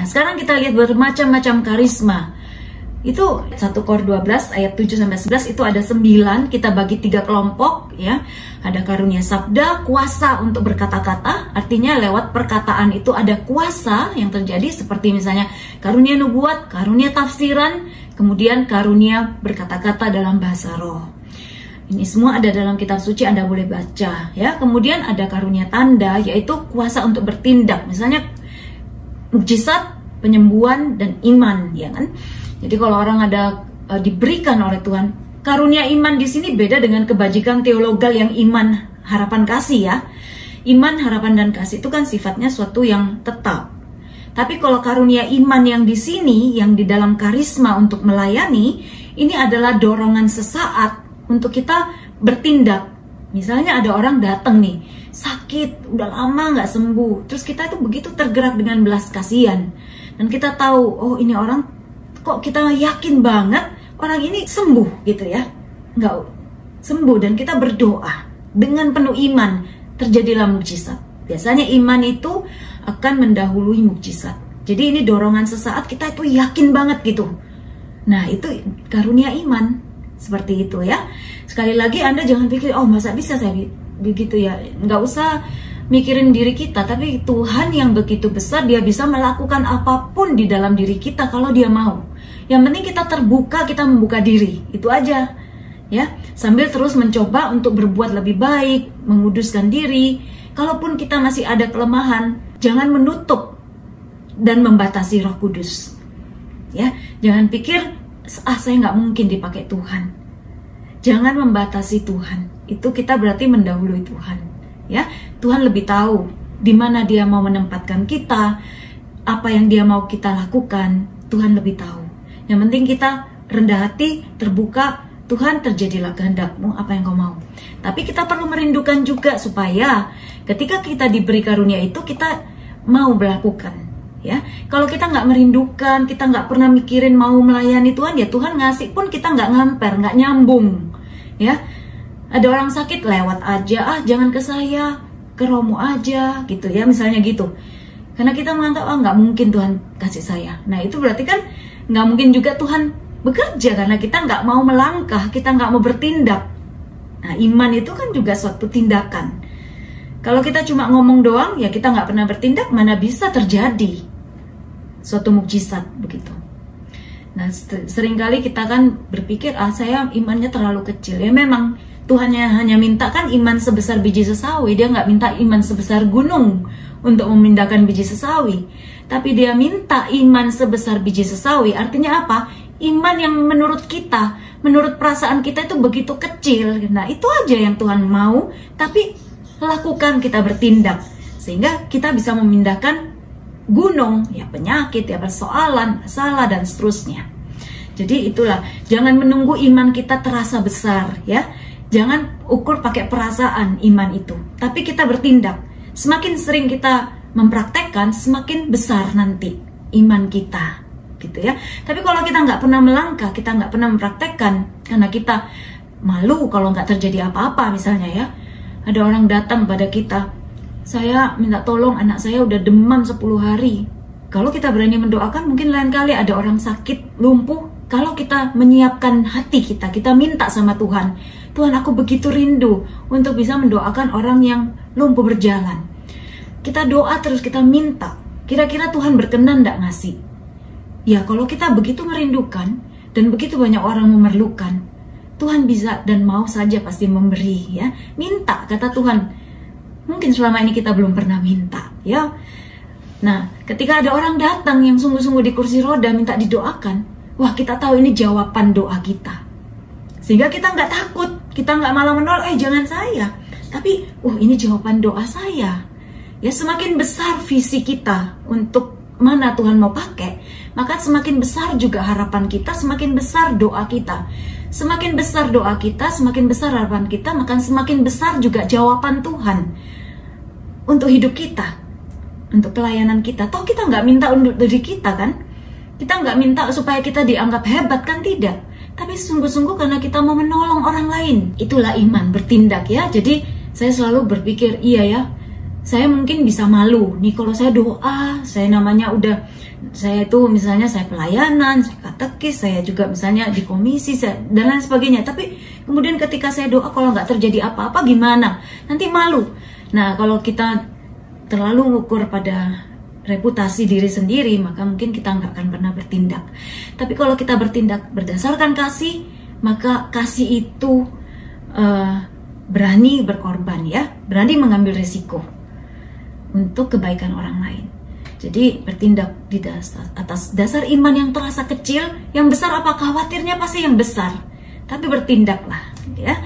sekarang kita lihat bermacam-macam karisma. Itu 1 Kor 12 ayat 7-11 itu ada 9, kita bagi 3 kelompok ya. Ada karunia sabda, kuasa untuk berkata-kata, artinya lewat perkataan itu ada kuasa yang terjadi, seperti misalnya karunia nubuat, karunia tafsiran, kemudian karunia berkata-kata dalam bahasa roh. Ini semua ada dalam kitab suci, Anda boleh baca ya. Kemudian ada karunia tanda, yaitu kuasa untuk bertindak, misalnya mukjizat, penyembuhan, dan iman ya kan. Jadi kalau orang ada diberikan oleh Tuhan karunia iman, di sini beda dengan kebajikan teologal yang iman, harapan, kasih ya. Iman, harapan, dan kasih itu kan sifatnya suatu yang tetap. Tapi kalau karunia iman yang di sini, yang di dalam karisma untuk melayani, ini adalah dorongan sesaat untuk kita bertindak. Misalnya ada orang datang nih, sakit, udah lama nggak sembuh. Terus kita itu begitu tergerak dengan belas kasihan. Dan kita tahu, oh ini orang kok kita yakin banget orang ini sembuh gitu ya. Nggak sembuh, dan kita berdoa dengan penuh iman, terjadilah mukjizat. Biasanya iman itu akan mendahului mukjizat. Jadi ini dorongan sesaat, kita itu yakin banget gitu. Nah itu karunia iman, seperti itu ya. Sekali lagi Anda jangan pikir, oh masa bisa saya begitu ya. Nggak usah mikirin diri kita, tapi Tuhan yang begitu besar, Dia bisa melakukan apapun di dalam diri kita kalau Dia mau. Yang penting kita terbuka, kita membuka diri, itu aja ya. Sambil terus mencoba untuk berbuat lebih baik, menguduskan diri. Kalaupun kita masih ada kelemahan, jangan menutup dan membatasi Roh Kudus ya. Jangan pikir, saya nggak mungkin dipakai Tuhan. Jangan membatasi Tuhan, itu kita berarti mendahului Tuhan ya. Tuhan lebih tahu di mana Dia mau menempatkan kita, apa yang Dia mau kita lakukan. Tuhan lebih tahu. Yang penting kita rendah hati, terbuka. Tuhan, terjadilah kehendak-Mu, apa yang Kau mau. Tapi kita perlu merindukan juga supaya ketika kita diberi karunia itu, kita mau melakukan ya. Kalau kita nggak merindukan, kita nggak pernah mikirin mau melayani Tuhan, ya Tuhan ngasih pun kita nggak ngamper, nggak nyambung ya. Ada orang sakit, lewat aja, jangan ke saya, ke Romo aja gitu ya, misalnya gitu. Karena kita menganggap, nggak mungkin Tuhan kasih saya. Nah itu berarti kan nggak mungkin juga Tuhan bekerja, karena kita nggak mau melangkah, kita nggak mau bertindak. Nah iman itu kan juga suatu tindakan. Kalau kita cuma ngomong doang, ya kita nggak pernah bertindak, mana bisa terjadi suatu mukjizat begitu. Nah seringkali kita kan berpikir, saya imannya terlalu kecil. Ya memang Tuhan hanya minta kan iman sebesar biji sesawi. Dia nggak minta iman sebesar gunung untuk memindahkan biji sesawi. Tapi Dia minta iman sebesar biji sesawi. Artinya apa? Iman yang menurut kita, menurut perasaan kita itu begitu kecil. Nah itu aja yang Tuhan mau. Tapi lakukan, kita bertindak. Sehingga kita bisa memindahkan gunung, ya penyakit, ya persoalan, masalah, dan seterusnya. Jadi itulah, jangan menunggu iman kita terasa besar ya. Jangan ukur pakai perasaan iman itu, tapi kita bertindak. Semakin sering kita mempraktekkan, semakin besar nanti iman kita, gitu ya. Tapi kalau kita nggak pernah melangkah, kita nggak pernah mempraktekkan, karena kita malu kalau nggak terjadi apa-apa, misalnya ya. Ada orang datang pada kita, saya minta tolong anak saya udah demam 10 hari. Kalau kita berani mendoakan, mungkin lain kali ada orang sakit, lumpuh. Kalau kita menyiapkan hati kita, kita minta sama Tuhan, Tuhan aku begitu rindu untuk bisa mendoakan orang yang lumpuh berjalan. Kita doa terus, kita minta. Kira-kira Tuhan berkenan enggak ngasih? Ya kalau kita begitu merindukan dan begitu banyak orang memerlukan, Tuhan bisa dan mau saja pasti memberi ya. Minta, kata Tuhan. Mungkin selama ini kita belum pernah minta ya. Nah ketika ada orang datang yang sungguh-sungguh di kursi roda minta didoakan, wah kita tahu ini jawaban doa kita. Sehingga kita nggak takut, kita nggak malah menolak, jangan saya. Tapi, ini jawaban doa saya. Ya semakin besar visi kita untuk mana Tuhan mau pakai, maka semakin besar juga harapan kita, semakin besar doa kita. Semakin besar doa kita, semakin besar harapan kita, maka semakin besar juga jawaban Tuhan untuk hidup kita, untuk pelayanan kita. Toh kita nggak minta untuk diri kita kan? Kita nggak minta supaya kita dianggap hebat kan, tidak. Tapi sungguh-sungguh karena kita mau menolong orang lain. Itulah iman, bertindak ya. Jadi saya selalu berpikir, iya ya, saya mungkin bisa malu nih kalau saya doa, saya namanya udah, saya itu misalnya saya pelayanan, saya katekis, saya juga misalnya di komisi, dan lain sebagainya. Tapi kemudian ketika saya doa, kalau nggak terjadi apa-apa gimana? Nanti malu. Nah, kalau kita terlalu mengukur pada reputasi diri sendiri, maka mungkin kita nggak akan pernah bertindak. Tapi kalau kita bertindak berdasarkan kasih, maka kasih itu berani berkorban, ya, berani mengambil resiko untuk kebaikan orang lain. Jadi bertindak di atas dasar iman yang terasa kecil, yang besar apa khawatirnya pasti yang besar. Tapi bertindaklah, ya.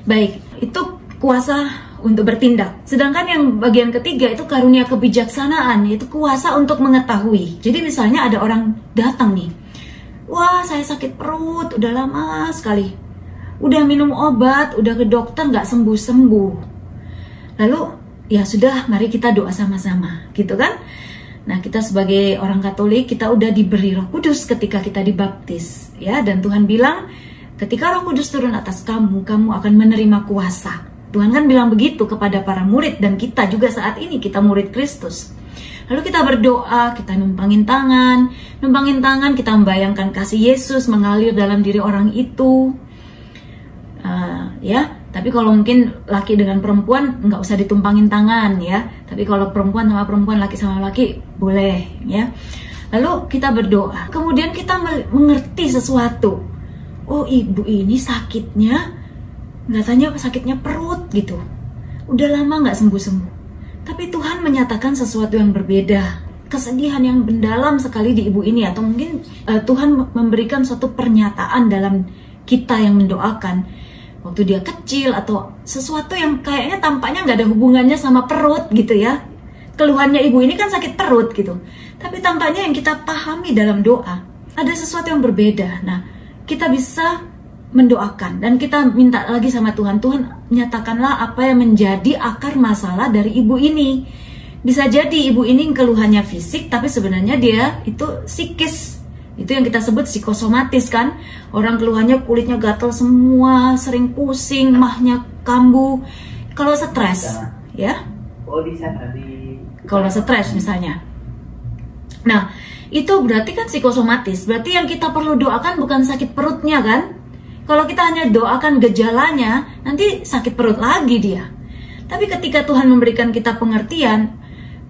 Baik, itu kuasa untuk bertindak. Sedangkan yang bagian ketiga itu karunia kebijaksanaan, yaitu kuasa untuk mengetahui. Jadi misalnya ada orang datang nih, wah saya sakit perut, udah lama sekali, udah minum obat, udah ke dokter nggak sembuh-sembuh. Lalu ya sudah, mari kita doa sama-sama, gitu kan? Nah, kita sebagai orang Katolik, kita udah diberi Roh Kudus ketika kita dibaptis, ya. Dan Tuhan bilang, ketika Roh Kudus turun atas kamu, kamu akan menerima kuasa. Tuhan kan bilang begitu kepada para murid, dan kita juga saat ini, kita murid Kristus. Lalu kita berdoa, kita numpangin tangan, kita membayangkan kasih Yesus mengalir dalam diri orang itu, ya. Tapi kalau mungkin laki dengan perempuan nggak usah ditumpangin tangan, ya. Tapi kalau perempuan sama perempuan, laki sama laki boleh, ya. Lalu kita berdoa. Kemudian kita mengerti sesuatu. Oh, ibu ini sakitnya, katanya sakitnya perut gitu. Udah lama nggak sembuh-sembuh. Tapi Tuhan menyatakan sesuatu yang berbeda. Kesedihan yang mendalam sekali di ibu ini, atau mungkin Tuhan memberikan suatu pernyataan dalam kita yang mendoakan. Waktu dia kecil, atau sesuatu yang kayaknya tampaknya nggak ada hubungannya sama perut gitu, ya. Keluhannya ibu ini kan sakit perut gitu. Tapi tampaknya yang kita pahami dalam doa, ada sesuatu yang berbeda. Nah, kita bisa mendoakan dan kita minta lagi sama Tuhan. Tuhan, nyatakanlah apa yang menjadi akar masalah dari ibu ini. Bisa jadi ibu ini keluhannya fisik, tapi sebenarnya dia itu psikis. Itu yang kita sebut psikosomatis kan. Orang keluhannya kulitnya gatal semua, sering pusing, mahnya kambuh. Kalau stres, ya. Kalau stres misalnya. Nah, itu berarti kan psikosomatis. Berarti yang kita perlu doakan bukan sakit perutnya kan. Kalau kita hanya doakan gejalanya, nanti sakit perut lagi dia. Tapi ketika Tuhan memberikan kita pengertian,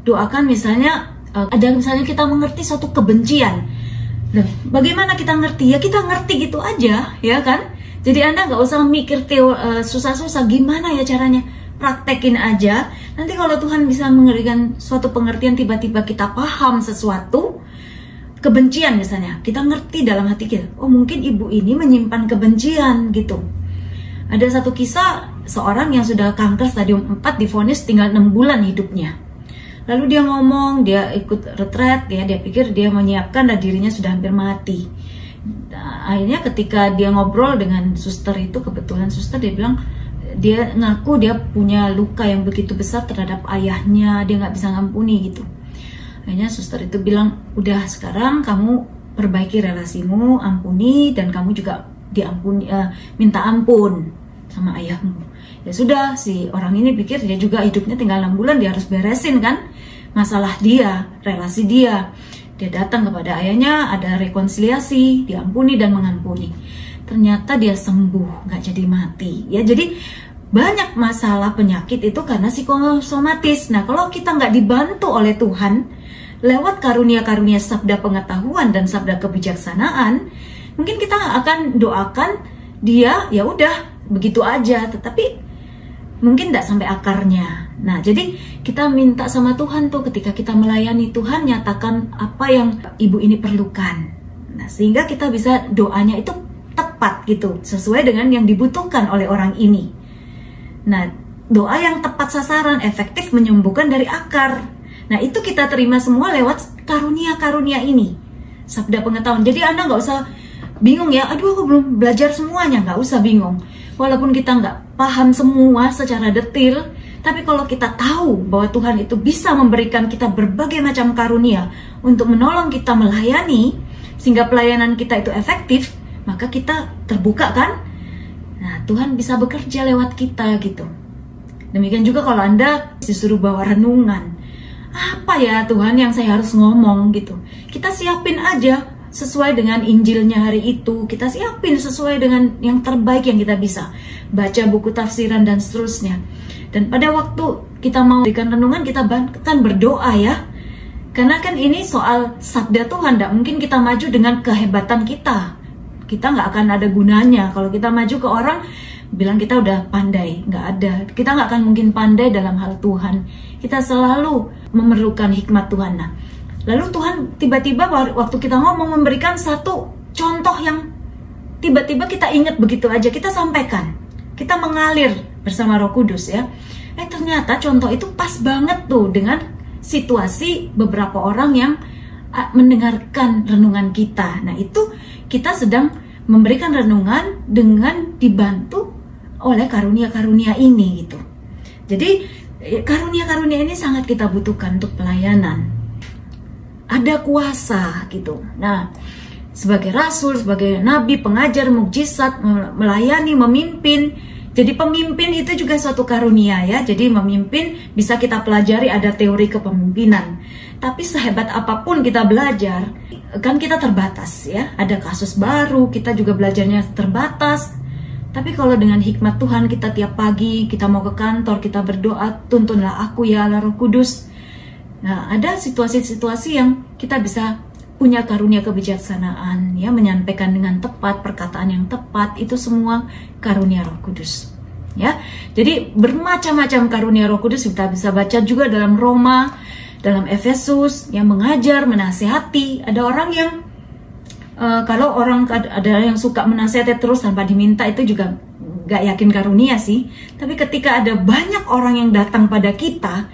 doakan misalnya, ada misalnya kita mengerti suatu kebencian. Nah, bagaimana kita ngerti? Ya kita ngerti gitu aja, ya kan? Jadi Anda nggak usah mikir susah-susah gimana ya caranya. Praktekin aja. Nanti kalau Tuhan bisa memberikan suatu pengertian, tiba-tiba kita paham sesuatu, kebencian misalnya, kita ngerti dalam hati kita, oh mungkin ibu ini menyimpan kebencian gitu. Ada satu kisah seorang yang sudah kanker stadium 4 divonis tinggal 6 bulan hidupnya. Lalu dia ngomong, dia ikut retret, dia pikir dia menyiapkan dan dirinya sudah hampir mati. Nah, akhirnya ketika dia ngobrol dengan suster itu, kebetulan suster dia bilang, dia ngaku dia punya luka yang begitu besar terhadap ayahnya, dia nggak bisa ngampuni gitu. Akhirnya suster itu bilang, udah sekarang kamu perbaiki relasimu, ampuni, dan kamu juga diampuni, minta ampun sama ayahmu. Ya sudah, si orang ini pikir dia juga hidupnya tinggal 6 bulan, dia harus beresin kan masalah dia, relasi dia. Dia datang kepada ayahnya, ada rekonsiliasi, diampuni dan mengampuni. Ternyata dia sembuh, nggak jadi mati. Ya, jadi banyak masalah penyakit itu karena psikosomatis. Nah, kalau kita nggak dibantu oleh Tuhan lewat karunia-karunia sabda pengetahuan dan sabda kebijaksanaan, mungkin kita akan doakan dia ya udah begitu aja, tetapi mungkin tidak sampai akarnya. Nah, jadi kita minta sama Tuhan tuh ketika kita melayani Tuhan, nyatakan apa yang ibu ini perlukan. Nah, sehingga kita bisa doanya itu tepat gitu, sesuai dengan yang dibutuhkan oleh orang ini. Nah, doa yang tepat sasaran, efektif menyembuhkan dari akar. Nah, itu kita terima semua lewat karunia-karunia ini, sabda pengetahuan. Jadi Anda nggak usah bingung ya, aduh aku belum belajar semuanya, nggak usah bingung. Walaupun kita nggak paham semua secara detail, tapi kalau kita tahu bahwa Tuhan itu bisa memberikan kita berbagai macam karunia untuk menolong kita melayani, sehingga pelayanan kita itu efektif, maka kita terbuka kan? Nah, Tuhan bisa bekerja lewat kita gitu. Demikian juga kalau Anda disuruh bawa renungan, apa ya Tuhan yang saya harus ngomong gitu. Kita siapin aja sesuai dengan Injilnya hari itu. Kita siapin sesuai dengan yang terbaik yang kita bisa. Baca buku tafsiran dan seterusnya. Dan pada waktu kita mau berikan renungan, kita kan berdoa ya. Karena kan ini soal sabda Tuhan, tidak mungkin kita maju dengan kehebatan kita. Kita nggak akan ada gunanya kalau kita maju ke orang bilang kita udah pandai. Nggak ada. Kita nggak akan mungkin pandai dalam hal Tuhan. Kita selalu memerlukan hikmat Tuhan. Nah, lalu Tuhan tiba-tiba waktu kita ngomong memberikan satu contoh yang tiba-tiba kita ingat begitu aja, kita sampaikan. Kita mengalir bersama Roh Kudus ya. Ternyata contoh itu pas banget tuh dengan situasi beberapa orang yang mendengarkan renungan kita. Nah, itu kita sedang memberikan renungan dengan dibantu oleh karunia-karunia ini gitu. Jadi karunia-karunia ini sangat kita butuhkan untuk pelayanan. Ada kuasa gitu. Nah, sebagai rasul, sebagai nabi, pengajar, mukjizat, melayani, memimpin. Jadi pemimpin itu juga suatu karunia ya. Jadi memimpin bisa kita pelajari, ada teori kepemimpinan. Tapi sehebat apapun kita belajar, kan kita terbatas ya. Ada kasus baru, kita juga belajarnya terbatas. Tapi kalau dengan hikmat Tuhan, kita tiap pagi, kita mau ke kantor, kita berdoa, tuntunlah aku ya Allah Roh Kudus. Nah, ada situasi-situasi yang kita bisa punya karunia kebijaksanaan, ya, menyampaikan dengan tepat, perkataan yang tepat, itu semua karunia Roh Kudus. Ya, jadi bermacam-macam karunia Roh Kudus kita bisa baca juga dalam Roma, dalam Efesus, yang mengajar, menasihati. Ada orang yang kalau orang ada yang suka menasihati terus tanpa diminta, itu juga gak yakin karunia sih. Tapi ketika ada banyak orang yang datang pada kita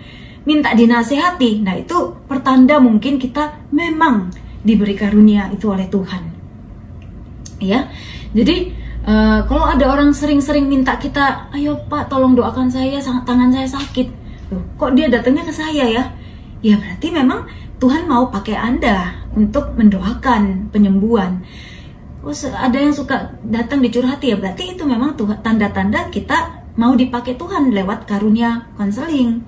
minta dinasihati, nah itu pertanda mungkin kita memang diberi karunia itu oleh Tuhan. Ya, jadi kalau ada orang sering-sering minta kita, ayo Pak tolong doakan saya, tangan saya sakit. Loh, kok dia datangnya ke saya ya? Ya berarti memang Tuhan mau pakai Anda untuk mendoakan penyembuhan. Oh, ada yang suka datang dicurhati, ya berarti itu memang tanda-tanda kita mau dipakai Tuhan lewat karunia konseling.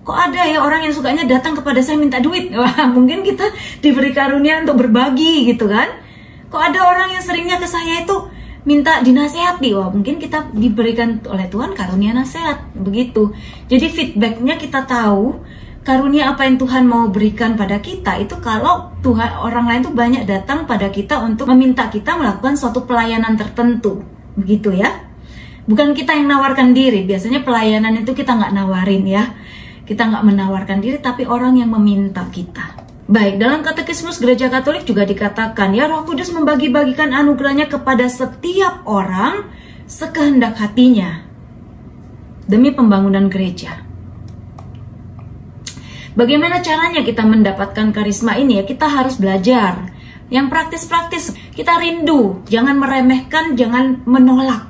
Kok ada ya orang yang sukanya datang kepada saya minta duit? Wah, mungkin kita diberi karunia untuk berbagi gitu kan. Kok ada orang yang seringnya ke saya itu minta dinasehati? Wah, mungkin kita diberikan oleh Tuhan karunia nasihat, begitu. Jadi feedbacknya kita tahu karunia apa yang Tuhan mau berikan pada kita itu kalau Tuhan, orang lain tuh banyak datang pada kita untuk meminta kita melakukan suatu pelayanan tertentu, begitu ya. Bukan kita yang nawarkan diri, biasanya pelayanan itu kita nggak nawarin ya. Kita nggak menawarkan diri, tapi orang yang meminta kita. Baik, dalam Katekismus Gereja Katolik juga dikatakan ya, Roh Kudus membagi-bagikan anugerahnya kepada setiap orang sekehendak hatinya demi pembangunan gereja. Bagaimana caranya kita mendapatkan karisma ini ya? Kita harus belajar yang praktis-praktis. Kita rindu, jangan meremehkan, jangan menolak.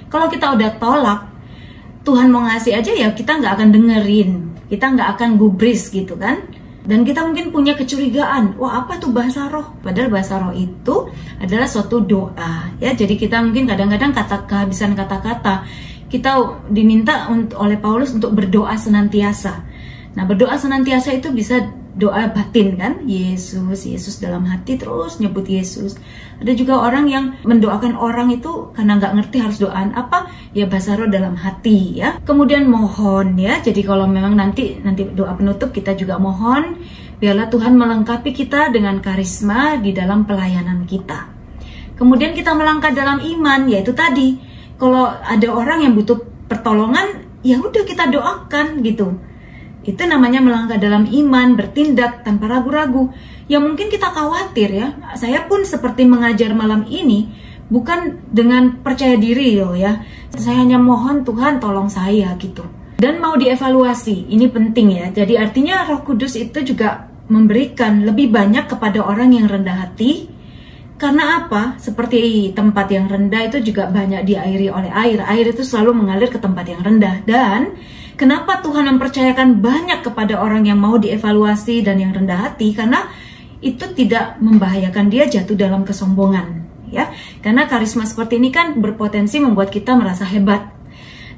Kalau kita udah tolak, Tuhan mau ngasih aja ya kita nggak akan dengerin, kita nggak akan gubris gitu kan. Dan kita mungkin punya kecurigaan, wah apa tuh bahasa roh? Padahal bahasa roh itu adalah suatu doa ya. Jadi kita mungkin kadang-kadang kehabisan kata-kata. Kita diminta oleh Paulus untuk berdoa senantiasa. Nah, berdoa senantiasa itu bisa doa batin kan, Yesus, Yesus dalam hati terus nyebut Yesus. Ada juga orang yang mendoakan orang itu karena nggak ngerti harus doaan apa, ya bahasa roh dalam hati ya. Kemudian mohon ya, jadi kalau memang nanti doa penutup kita juga mohon, biarlah Tuhan melengkapi kita dengan karisma di dalam pelayanan kita. Kemudian kita melangkah dalam iman, yaitu tadi, kalau ada orang yang butuh pertolongan, ya udah kita doakan gitu. Itu namanya melangkah dalam iman, bertindak tanpa ragu-ragu. Ya mungkin kita khawatir ya. Saya pun seperti mengajar malam ini bukan dengan percaya diri loh ya. Saya hanya mohon Tuhan tolong saya gitu. Dan mau dievaluasi, ini penting ya. Jadi artinya Roh Kudus itu juga memberikan lebih banyak kepada orang yang rendah hati. Karena apa? Seperti tempat yang rendah itu juga banyak diairi oleh air. Air itu selalu mengalir ke tempat yang rendah. Dan kenapa Tuhan mempercayakan banyak kepada orang yang mau dievaluasi dan yang rendah hati? Karena itu tidak membahayakan dia jatuh dalam kesombongan, ya. Karena karisma seperti ini kan berpotensi membuat kita merasa hebat.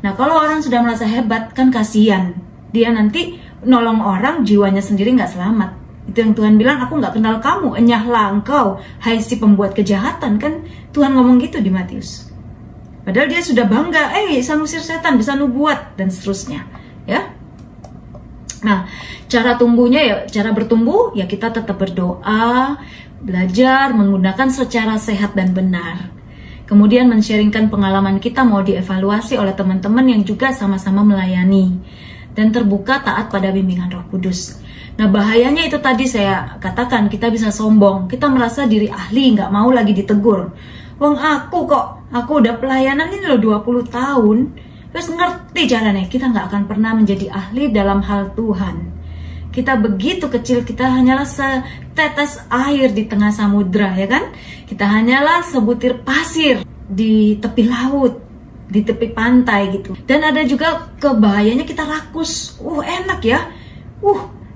Nah, kalau orang sudah merasa hebat, kan kasihan. Dia nanti nolong orang, jiwanya sendiri nggak selamat. Itu yang Tuhan bilang, aku nggak kenal kamu, enyahlah engkau, hai si pembuat kejahatan. Kan Tuhan ngomong gitu di Matius. Padahal dia sudah bangga, bisa ngusir setan, bisa nubuat, dan seterusnya. Ya. Nah, cara bertumbuh, ya kita tetap berdoa, belajar, menggunakan secara sehat dan benar. Kemudian men-sharingkan pengalaman kita, mau dievaluasi oleh teman-teman yang juga sama-sama melayani. Dan terbuka taat pada bimbingan Roh Kudus. Nah, bahayanya itu tadi saya katakan, kita bisa sombong, kita merasa diri ahli, nggak mau lagi ditegur. Wong aku udah pelayanan ini loh 20 tahun, terus ngerti caranya. Kita nggak akan pernah menjadi ahli dalam hal Tuhan. Kita begitu kecil, kita hanyalah setetes air di tengah samudra, ya kan? Kita hanyalah sebutir pasir di tepi laut, di tepi pantai gitu. Dan ada juga kebahayanya kita rakus. Enak ya.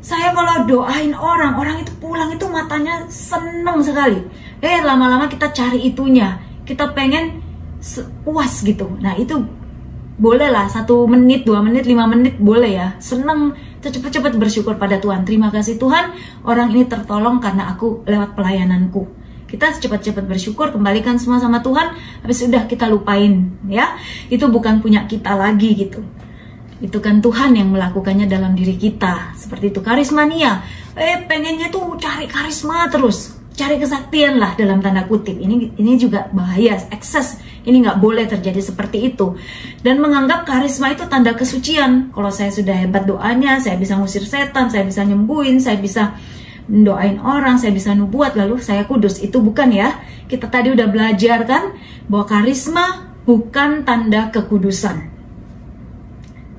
Saya kalau doain orang itu pulang itu matanya seneng sekali. Lama-lama kita cari itunya. Kita pengen puas gitu. Nah, itu boleh lah 1 menit, 2 menit, 5 menit boleh ya. Seneng, cepet-cepet bersyukur pada Tuhan. Terima kasih Tuhan, orang ini tertolong karena aku lewat pelayananku. Kita cepat-cepat bersyukur, kembalikan semua sama Tuhan, habis sudah kita lupain ya. Itu bukan punya kita lagi gitu. Itu kan Tuhan yang melakukannya dalam diri kita. Seperti itu, karismania. Pengennya tuh cari karisma terus, cari kesaktian lah dalam tanda kutip. Ini juga bahaya, ekses. Ini nggak boleh terjadi seperti itu. Dan menganggap karisma itu tanda kesucian. Kalau saya sudah hebat doanya, saya bisa ngusir setan, saya bisa nyembuhin, saya bisa doain orang, saya bisa nubuat, lalu saya kudus. Itu bukan ya. Kita tadi udah belajar kan bahwa karisma bukan tanda kekudusan.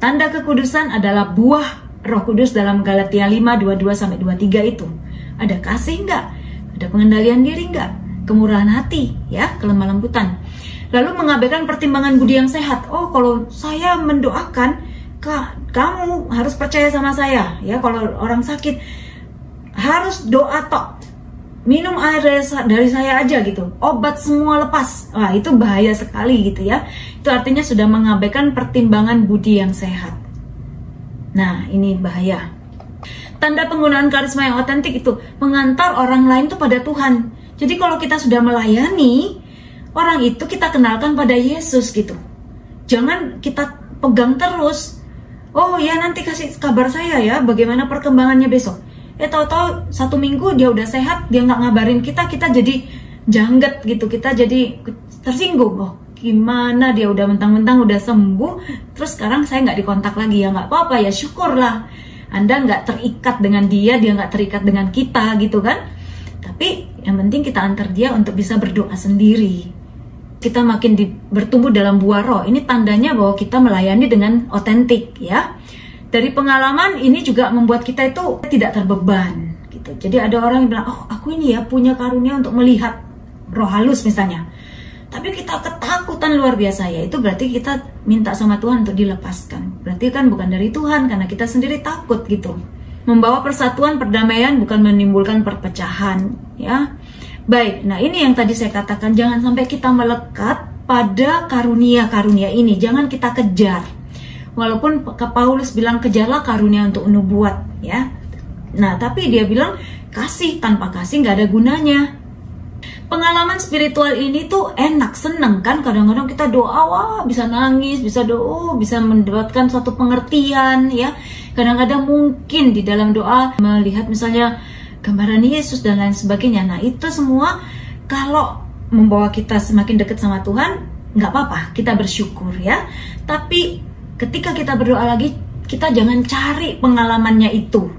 Tanda kekudusan adalah buah Roh Kudus dalam Galatia 5, 22-23 itu. Ada kasih enggak? Ada pengendalian diri enggak? Kemurahan hati, ya, kelemah lembutan. Lalu mengabaikan pertimbangan budi yang sehat. Kalau saya mendoakan, kamu harus percaya sama saya. Ya, kalau orang sakit, harus doa tok. Minum air dari saya aja gitu, obat semua lepas. Wah, itu bahaya sekali gitu ya. Itu artinya sudah mengabaikan pertimbangan budi yang sehat. Nah, ini bahaya. Tanda penggunaan karisma yang otentik itu mengantar orang lain tuh pada Tuhan. Jadi kalau kita sudah melayani, orang itu kita kenalkan pada Yesus gitu. Jangan kita pegang terus. Ya nanti kasih kabar saya ya, bagaimana perkembangannya besok. Tahu-tahu 1 minggu dia udah sehat, dia nggak ngabarin kita jadi jangget gitu, kita jadi tersinggung. Gimana dia udah mentang-mentang udah sembuh, terus sekarang saya nggak dikontak lagi. Ya nggak apa-apa ya, syukurlah. Anda nggak terikat dengan dia nggak terikat dengan kita gitu kan. Tapi yang penting kita antar dia untuk bisa berdoa sendiri. Kita makin bertumbuh dalam buah roh. Ini tandanya bahwa kita melayani dengan otentik ya. Dari pengalaman ini juga membuat kita itu tidak terbeban gitu. Jadi ada orang yang bilang, aku ini ya punya karunia untuk melihat roh halus misalnya. Tapi kita ketakutan luar biasa ya. Itu berarti kita minta sama Tuhan untuk dilepaskan. Berarti kan bukan dari Tuhan, karena kita sendiri takut gitu. Membawa persatuan, perdamaian, bukan menimbulkan perpecahan ya. Baik, nah ini yang tadi saya katakan, jangan sampai kita melekat pada karunia-karunia ini. Jangan kita kejar. Walaupun Paulus bilang kejarlah karunia untuk nubuat ya. Nah, tapi dia bilang kasih, tanpa kasih nggak ada gunanya. Pengalaman spiritual ini tuh enak, seneng kan. Kadang-kadang kita doa, bisa nangis, bisa doa, bisa mendapatkan suatu pengertian ya. Kadang-kadang mungkin di dalam doa melihat misalnya gambaran Yesus dan lain sebagainya. Nah, itu semua kalau membawa kita semakin dekat sama Tuhan, nggak apa-apa, kita bersyukur ya. Tapi ketika kita berdoa lagi, kita jangan cari pengalamannya itu,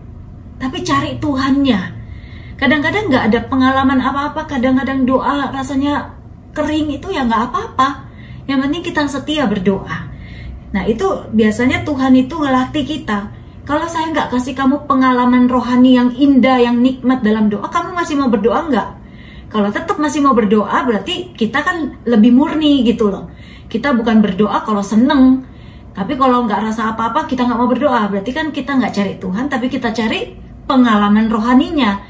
tapi cari Tuhannya. Kadang-kadang nggak ada pengalaman apa-apa, kadang-kadang doa rasanya kering, itu ya nggak apa-apa. Yang penting kita setia berdoa. Nah, itu biasanya Tuhan itu ngelatih kita. Kalau saya nggak kasih kamu pengalaman rohani yang indah, yang nikmat dalam doa, kamu masih mau berdoa nggak? Kalau tetap masih mau berdoa, berarti kita kan lebih murni gitu loh. Kita bukan berdoa kalau seneng. Tapi kalau nggak rasa apa-apa, kita nggak mau berdoa. Berarti kan kita nggak cari Tuhan, tapi kita cari pengalaman rohaninya.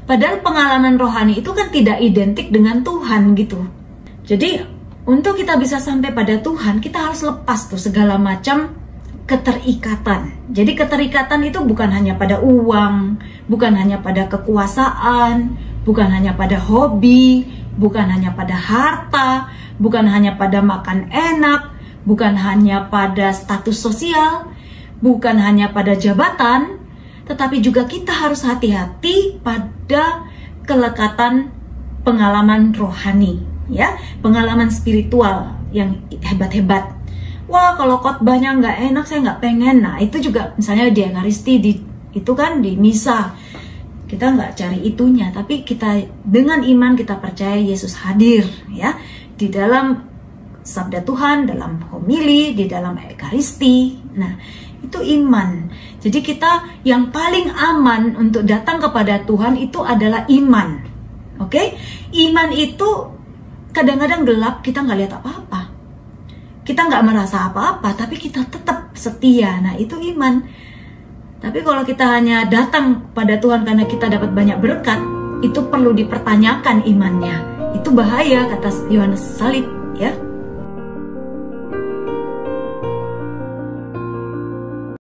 Padahal pengalaman rohani itu kan tidak identik dengan Tuhan gitu. Jadi untuk kita bisa sampai pada Tuhan, kita harus lepas tuh segala macam keterikatan. Jadi keterikatan itu bukan hanya pada uang, bukan hanya pada kekuasaan, bukan hanya pada hobi, bukan hanya pada harta, bukan hanya pada makan enak, bukan hanya pada status sosial, bukan hanya pada jabatan, tetapi juga kita harus hati-hati pada kelekatan pengalaman rohani, ya, pengalaman spiritual yang hebat-hebat. Wah, kalau khotbahnya nggak enak, saya nggak pengen. Nah, itu juga misalnya di Ekaristi, itu kan di misa, kita nggak cari itunya, tapi kita dengan iman kita percaya Yesus hadir, ya, di dalam sabda Tuhan, dalam homili, di dalam Ekaristi. Nah, itu iman. Jadi kita yang paling aman untuk datang kepada Tuhan itu adalah iman. Oke? Iman itu kadang-kadang gelap, kita nggak lihat apa-apa. Kita nggak merasa apa-apa, tapi kita tetap setia. Nah, itu iman. Tapi kalau kita hanya datang pada Tuhan karena kita dapat banyak berkat, itu perlu dipertanyakan imannya. Itu bahaya, kata Yohanes Salib, ya.